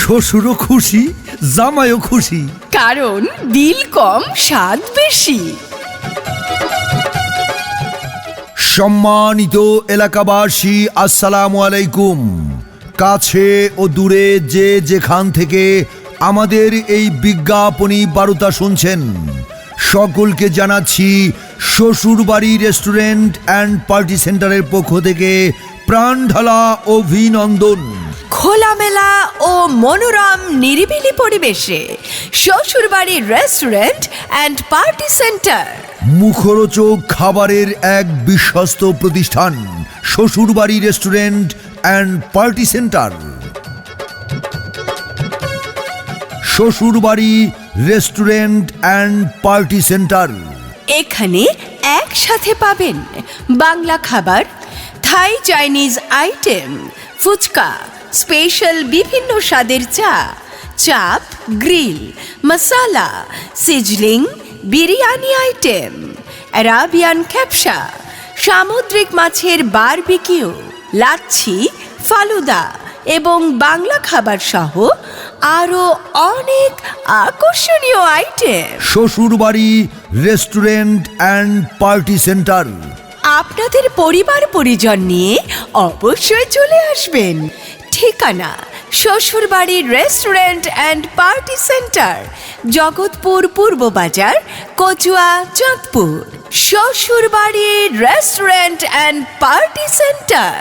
শ্বশুরও খুশি, জামাইও খুশি, কারণ বিল কম, স্বাদ বেশি। সম্মানিত এলাকাবাসী, আসসালামু আলাইকুম। কাছে ও দূরে যে যেখান থেকে আমাদের এই বিজ্ঞাপনী বার্তা শুনছেন, সকলকে জানাচ্ছি শ্বশুরবাড়ি রেস্টুরেন্ট অ্যান্ড পার্টি সেন্টারের পক্ষ থেকে প্রাণঢালা অভিনন্দন। খোলামেলা ও মনোরম নিরিবিলি পরিবেশে শ্বশুরবাড়ির রেস্টুরেন্ট অ্যান্ড পার্টি সেন্টার, মুখরোচক খাবারের এক বিশ্বস্ত প্রতিষ্ঠান Shoshurbari restaurant and party centre. Shoshurbari restaurant and party centre, এখানে একসাথে পাবেন বাংলা খাবার, Thai Chinese item, fuchka, special বিভিন্ন স্বাদের চা, চাপ, grill, masala, sizzling, biryani item, Arabian kabsa, সামুদ্রিক মাছের বারবিকিউ, লাচ্ছি, ফালুদা এবং বাংলা খাবার সহ আরও অনেক আকর্ষণীয় আইটেম। শ্বশুরবাড়ি রেস্টুরেন্ট অ্যান্ড পার্টি সেন্টার। আপনাদের পরিবার পরিজন নিয়ে অবশ্যই চলে আসবেন। ঠিকানা শ্বশুরবাড়ির restaurant and party centre, Jagatpur পূর্ব বাজার, কচুয়া, চাঁদপুর। শ্বশুরবাড়ির রেস্টুরেন্ট অ্যান্ড পার্টি সেন্টার।